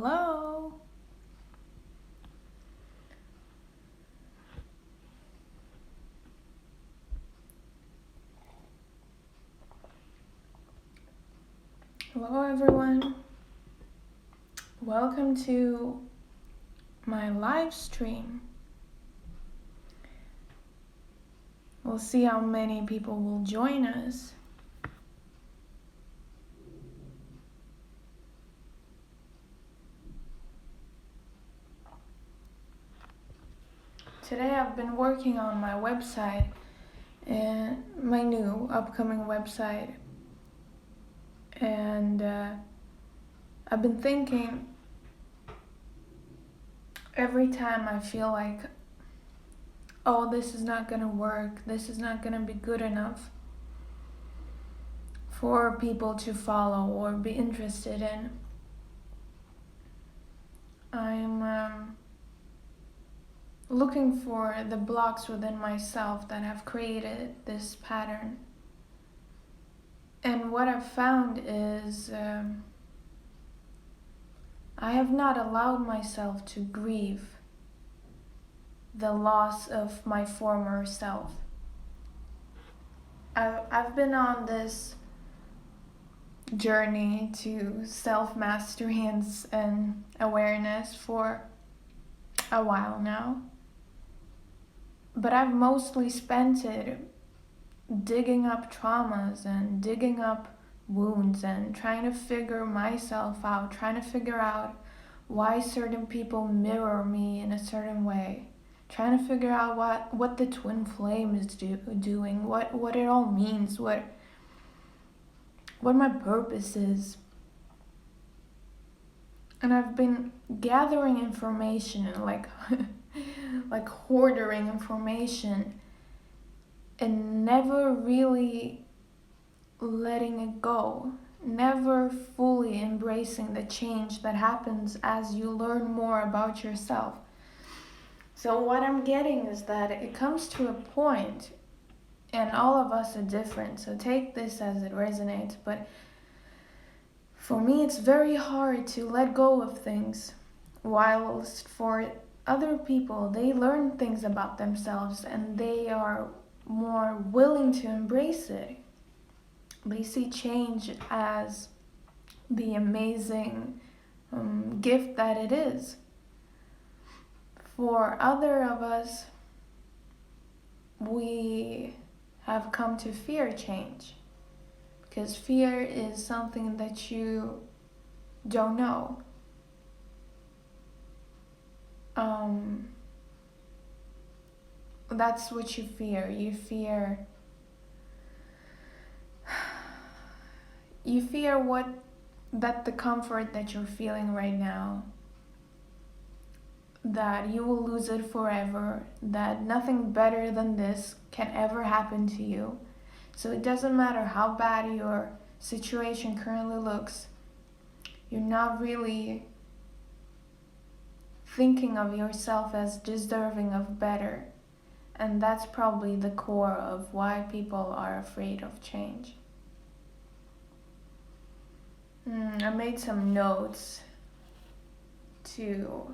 Hello. Hello, everyone. Welcome to my live stream. We'll see how many people will join us. Today I've been working on my website, and my new upcoming website. And I've been thinking every time I feel like, oh, this is not gonna work, this is not gonna be good enough for people to follow or be interested in. I'm looking for the blocks within myself that have created this pattern. And what I've found is I have not allowed myself to grieve the loss of my former self. I've been on this journey to self-mastery and awareness for a while now. But I've mostly spent it digging up traumas and digging up wounds and trying to figure myself out, trying to figure out why certain people mirror me in a certain way, trying to figure out what the twin flame is doing, what it all means, what my purpose is. And I've been gathering information and like hoarding information and never really letting it go, never fully embracing the change that happens as you learn more about yourself. So what I'm getting is that it comes to a point, and all of us are different, so take this as it resonates, but for me it's very hard to let go of things, whilst for other people, they learn things about themselves and they are more willing to embrace it. They see change as the amazing gift that it is. For other of us, we have come to fear change, because fear is something that you don't know. That's what you fear. You fear that the comfort that you're feeling right now, that you will lose it forever, that nothing better than this can ever happen to you. So it doesn't matter how bad your situation currently looks, you're not really thinking of yourself as deserving of better. And that's probably the core of why people are afraid of change. I made some notes to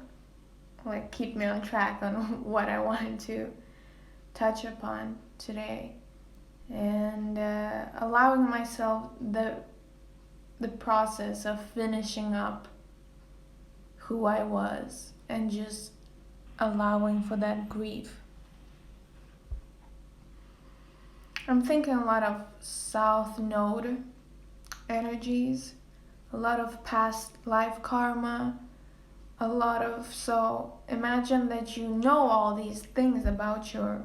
keep me on track on what I wanted to touch upon today, and allowing myself the process of finishing up who I was and just allowing for that grief. I'm thinking a lot of South Node energies, a lot of past life karma, so imagine that you know all these things about your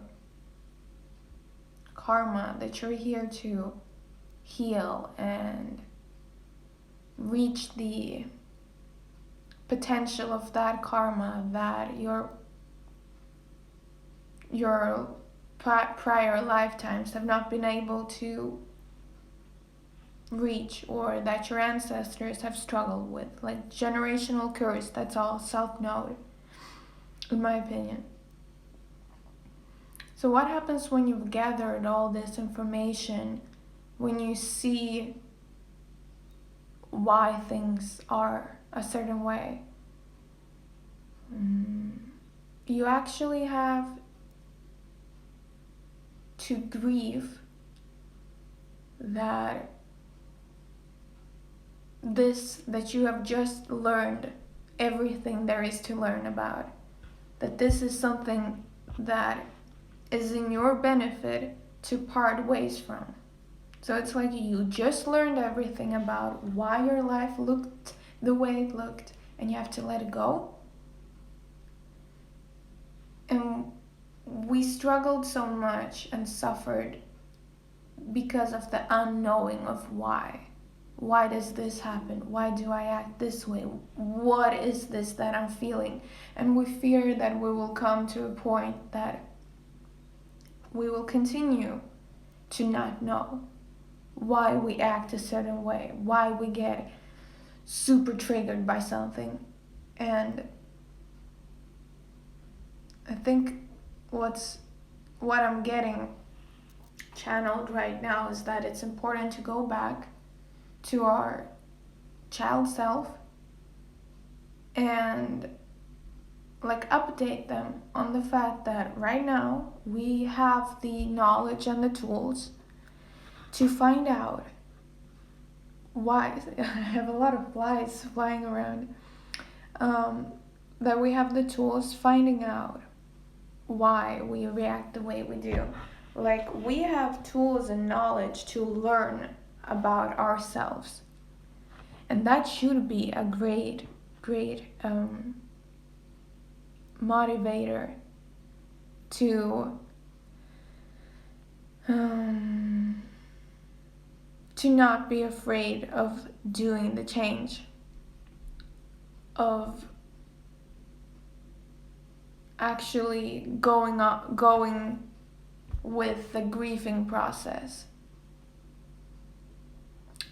karma, that you're here to heal and reach the potential of that karma that your prior lifetimes have not been able to reach, or that your ancestors have struggled with, like generational curse. That's all South Node, in my opinion. So what happens when you've gathered all this information, when you see why things are a certain way, you actually have to grieve that you have just learned everything there is to learn about, that this is something that is in your benefit to part ways from. So it's like you just learned everything about why your life looked the way it looked, and you have to let it go. And we struggled so much and suffered because of the unknowing of why. Why does this happen? Why do I act this way? What is this that I'm feeling? And we fear that we will come to a point that we will continue to not know why we act a certain way, why we get super triggered by something. And I think what I'm getting channeled right now is that it's important to go back to our child self and like update them on the fact that right now we have the knowledge and the tools to find out why. I have a lot of flies flying around. That we have the tools finding out why we react the way we do. Like, we have tools and knowledge to learn about ourselves, and that should be a great motivator to not be afraid of doing the change, of actually going with the grieving process.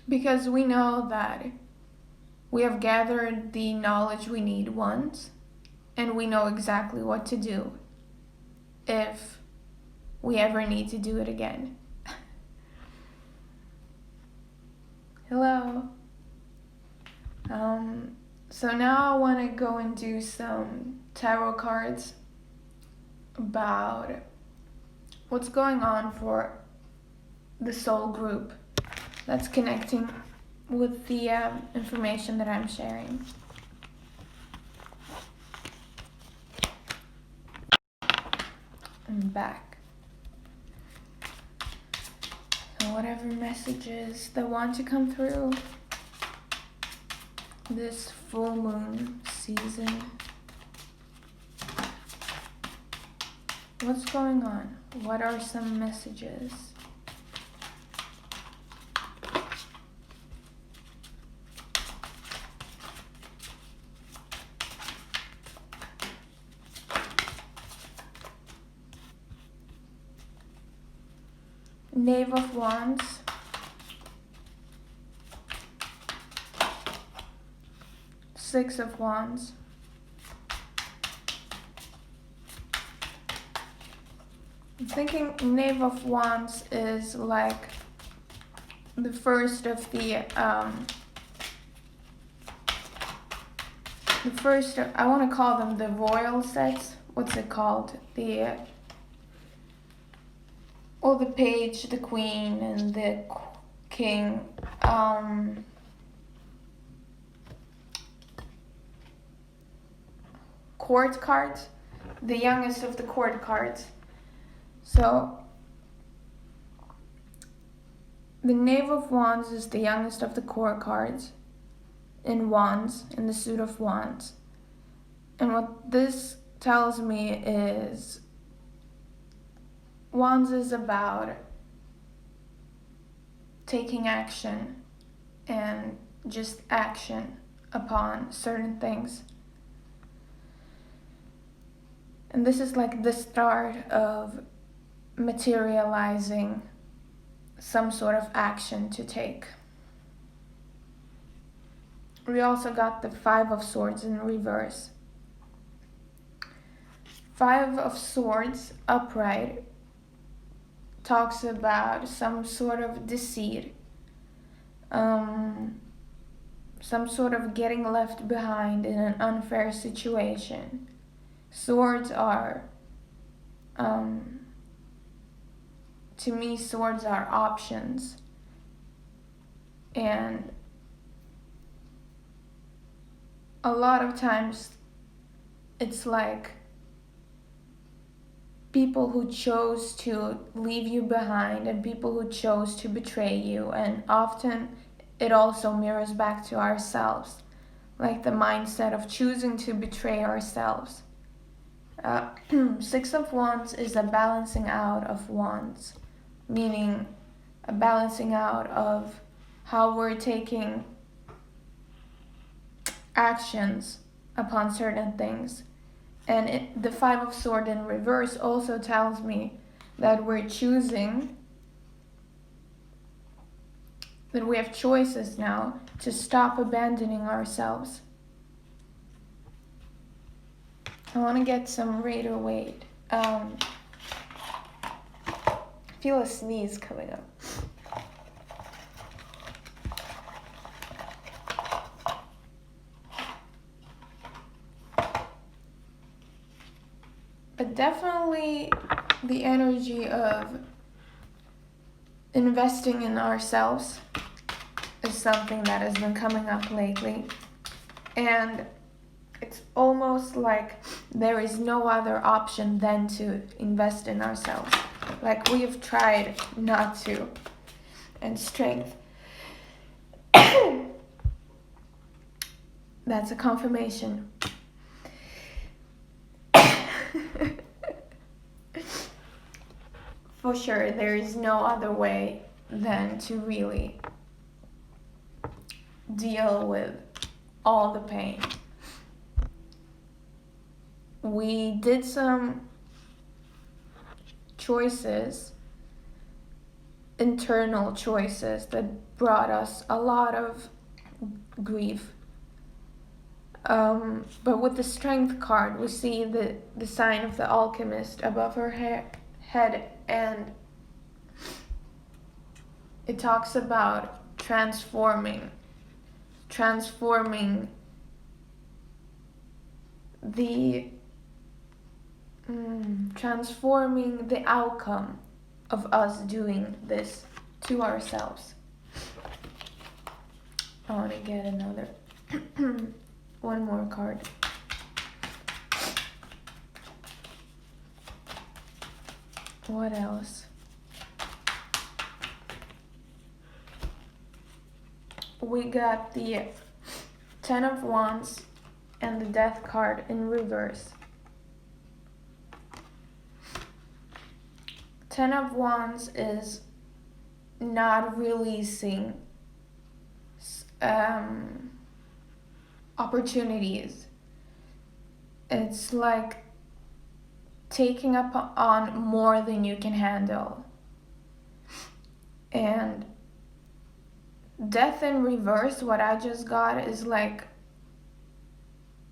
Because we know that we have gathered the knowledge we need once, and we know exactly what to do if we ever need to do it again. Hello. So now I want to go and do some tarot cards about what's going on for the soul group that's connecting with the information that I'm sharing. I'm back. So whatever messages that want to come through this full moon season. What's going on? What are some messages? Knave of Wands. Six of Wands. I'm thinking Knave of Wands is like the first of I want to call them the royal sets. What's it called? The page, the queen, and the king. Court cards, the youngest of the court cards. So the Knave of Wands is the youngest of the court cards in Wands, in the suit of Wands. And what this tells me is Wands is about taking action and just action upon certain things. And this is like the start of materializing some sort of action to take. We also got the Five of Swords in reverse. Five of Swords upright talks about some sort of deceit, some sort of getting left behind in an unfair situation. Swords are, to me, swords are options. And a lot of times it's like people who chose to leave you behind and people who chose to betray you, and often it also mirrors back to ourselves, like the mindset of choosing to betray ourselves. Six of Wands is a balancing out of wands, meaning a balancing out of how we're taking actions upon certain things. And the Five of Swords in reverse also tells me that we're choosing, that we have choices now to stop abandoning ourselves. I want to get some Rider Waite. Feel a sneeze coming up. But definitely the energy of investing in ourselves is something that has been coming up lately. And it's almost like there is no other option than to invest in ourselves. Like we have tried not to. And strength. That's a confirmation. For sure, there is no other way than to really deal with all the pain. We did some choices, internal choices, that brought us a lot of grief. But with the Strength card, we see the sign of the alchemist above her head, and it talks about transforming the outcome of us doing this to ourselves. I want to get another one more card. What else? We got the Ten of Wands and the Death card in reverse. Ten of Wands is not releasing opportunities. It's like taking up on more than you can handle. And Death in reverse, what I just got is like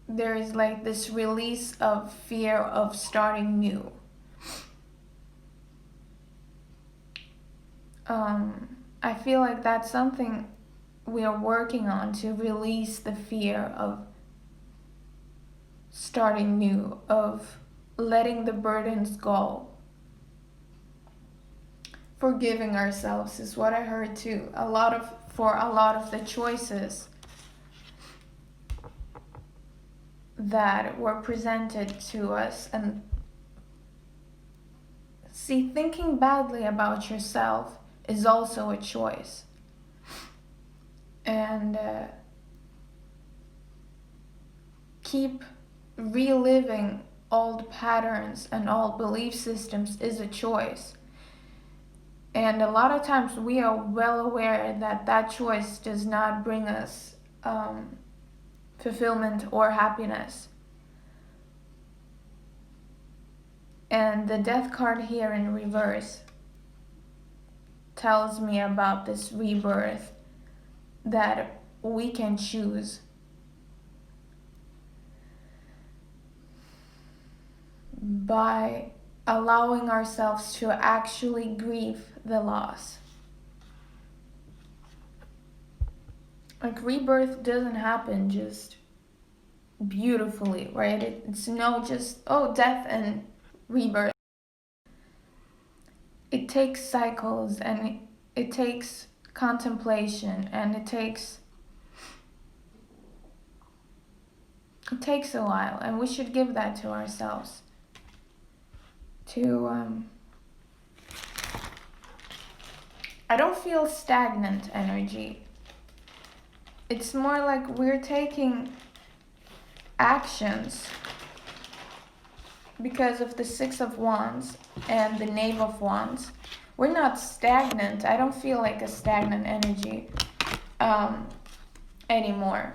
there is like this release of fear of starting new. I feel like that's something we are working on, to release the fear of starting new, of letting the burdens go. Forgiving ourselves is what I heard too. For a lot of the choices that were presented to us. And see, thinking badly about yourself is also a choice. And keep reliving old patterns and old belief systems is a choice. And a lot of times we are well aware that that choice does not bring us fulfillment or happiness. And the Death card here in reverse tells me about this rebirth that we can choose. By allowing ourselves to actually grieve the loss. Like, rebirth doesn't happen just beautifully, right? It's no just, oh, death and rebirth. It takes cycles, and it takes contemplation, and it takes a while, and we should give that to ourselves. I don't feel stagnant energy. It's more like we're taking actions because of the Six of Wands and the Knave of Wands. We're not stagnant. I don't feel like a stagnant energy anymore.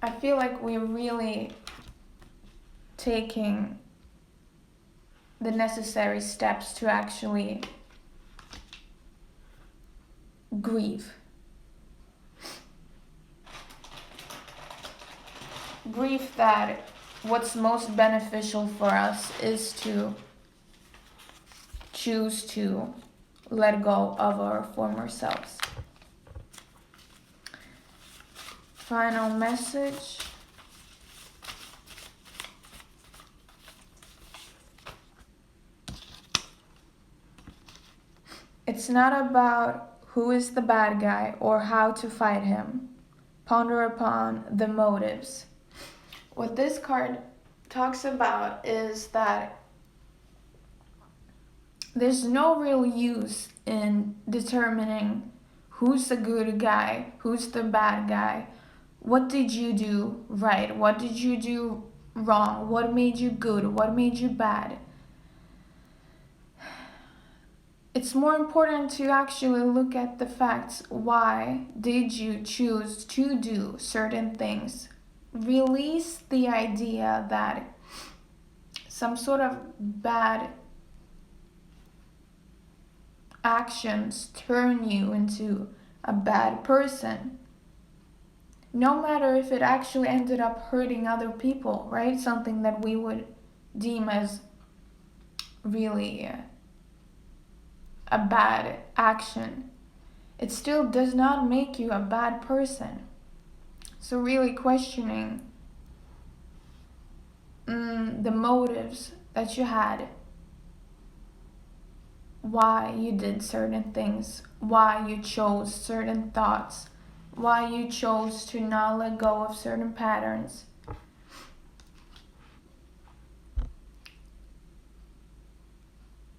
I feel like we're really taking the necessary steps to actually grieve. Grieve that what's most beneficial for us is to choose to let go of our former selves. Final message. It's not about who is the bad guy or how to fight him. Ponder upon the motives. What this card talks about is that there's no real use in determining who's the good guy, who's the bad guy. What did you do right? What did you do wrong? What made you good? What made you bad? It's more important to actually look at the facts. Why did you choose to do certain things? Release the idea that some sort of bad actions turn you into a bad person. No matter if it actually ended up hurting other people, right? Something that we would deem as really a bad action. It still does not make you a bad person. So really questioning the motives that you had, why you did certain things, why you chose certain thoughts, why you chose to not let go of certain patterns.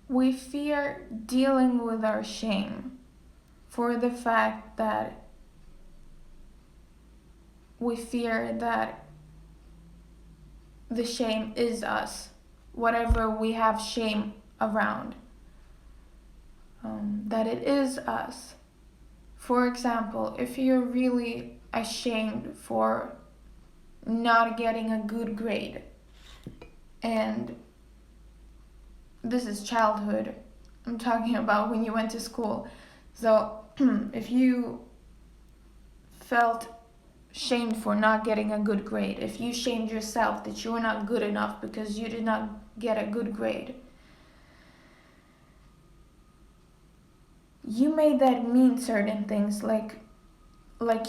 We fear dealing with our shame for the fact that we fear that the shame is us, whatever we have shame around, that it is us. For example, if you're really ashamed for not getting a good grade, and this is childhood, I'm talking about when you went to school. So if you felt shamed for not getting a good grade, if you shamed yourself that you were not good enough because you did not get a good grade, you made that mean certain things, like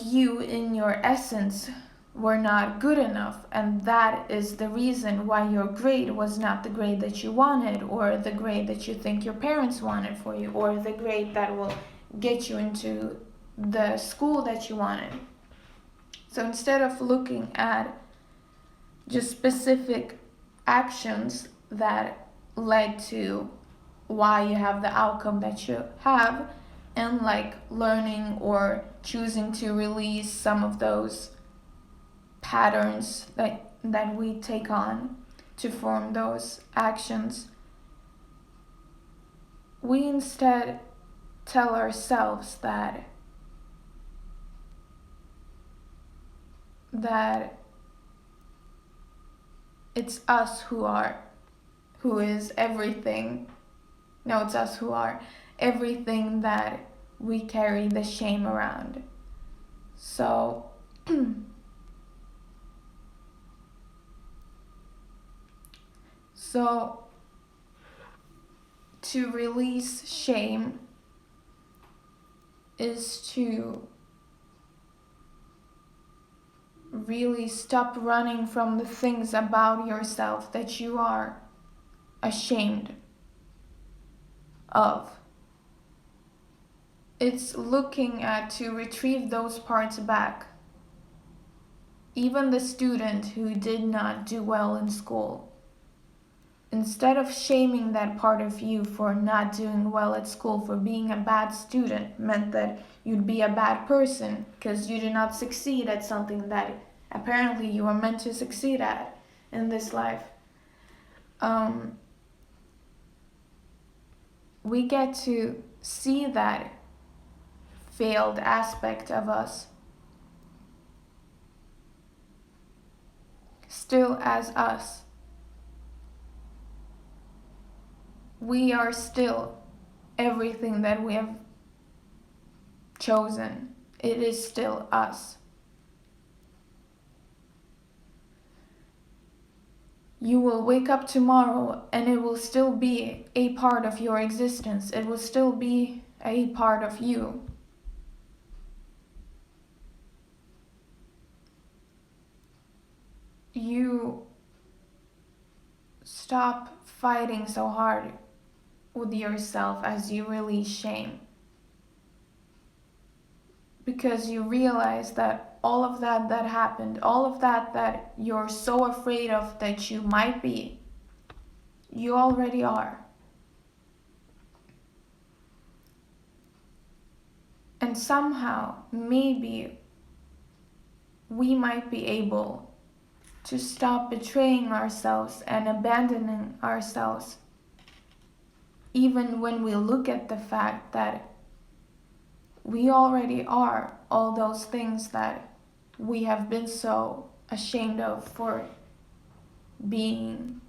you in your essence were not good enough, and that is the reason why your grade was not the grade that you wanted, or the grade that you think your parents wanted for you, or the grade that will get you into the school that you wanted. So instead of looking at just specific actions that led to why you have the outcome that you have, and like learning or choosing to release some of those patterns that we take on to form those actions, we instead tell ourselves that it's us who is everything. No, it's us who are everything that we carry the shame around. So to release shame, is to really stop running from the things about yourself that you are ashamed of. It's looking at to retrieve those parts back. Even the student who did not do well in school, instead of shaming that part of you for not doing well at school, for being a bad student, meant that you'd be a bad person because you did not succeed at something that apparently you were meant to succeed at in this life. We get to see that failed aspect of us still as us. We are still everything that we have chosen. It is still us. You will wake up tomorrow and it will still be a part of your existence. It will still be a part of you. You stop fighting so hard with yourself as you release shame. Because you realize that all of that happened, all of that you're so afraid of that you might be, you already are. And somehow, maybe, we might be able to stop betraying ourselves and abandoning ourselves, even when we look at the fact that we already are all those things that we have been so ashamed of for being.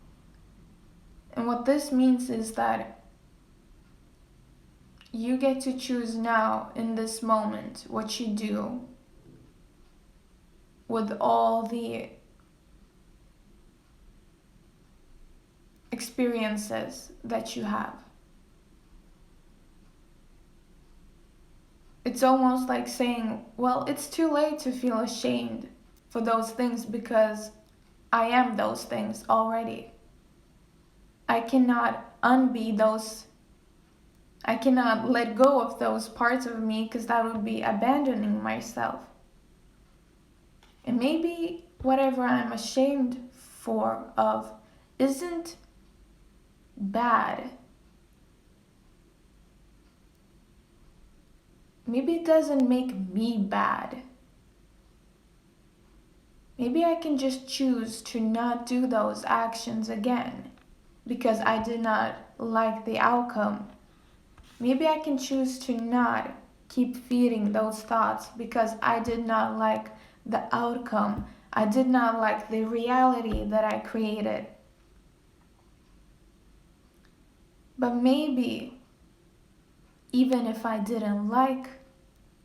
And what this means is that you get to choose now, in this moment, what you do with all the experiences that you have. It's almost like saying, well, it's too late to feel ashamed for those things because I am those things already. I cannot unbe those. I cannot let go of those parts of me because that would be abandoning myself. And maybe whatever I'm ashamed of isn't bad. Maybe it doesn't make me bad. Maybe I can just choose to not do those actions again because I did not like the outcome. Maybe I can choose to not keep feeding those thoughts because I did not like the outcome. I did not like the reality that I created. But maybe, even if I didn't like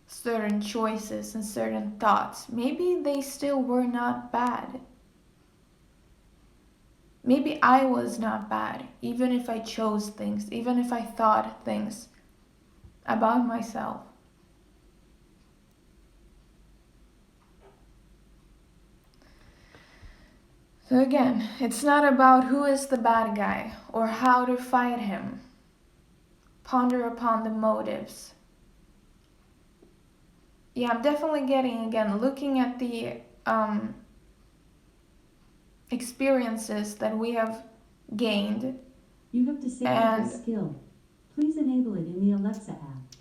certain choices and certain thoughts, maybe they still were not bad. Maybe I was not bad, even if I chose things, even if I thought things about myself. So again, it's not about who is the bad guy or how to fight him. Ponder upon the motives. Yeah, I'm definitely looking at the experiences that we have gained. You have disabled this skill. Please enable it in the Alexa app.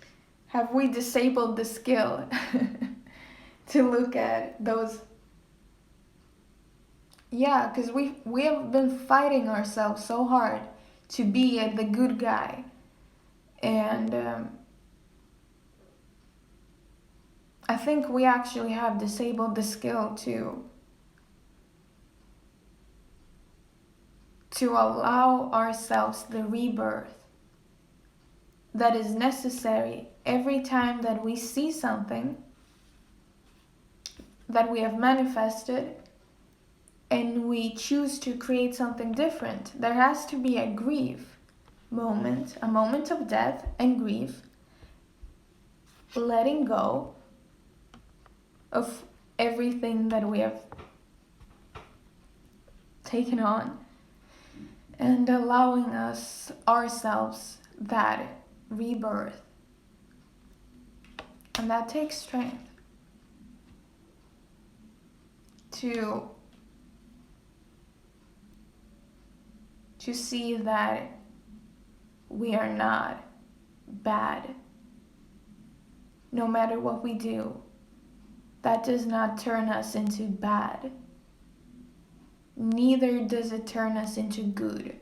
Have we disabled the skill to look at those? Yeah, because we have been fighting ourselves so hard to be the good guy. And I think we actually have disabled the skill to allow ourselves the rebirth that is necessary every time that we see something that we have manifested and we choose to create something different. There has to be a grief moment, a moment of death and grief, letting go of everything that we have taken on and allowing us ourselves that rebirth. And that takes strength to see that we are not bad. No matter what we do, that does not turn us into bad. Neither does it turn us into good.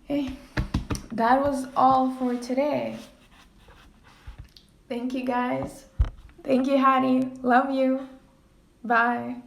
Okay, that was all for today. Thank you guys. Thank you, Hattie. Love you. Bye.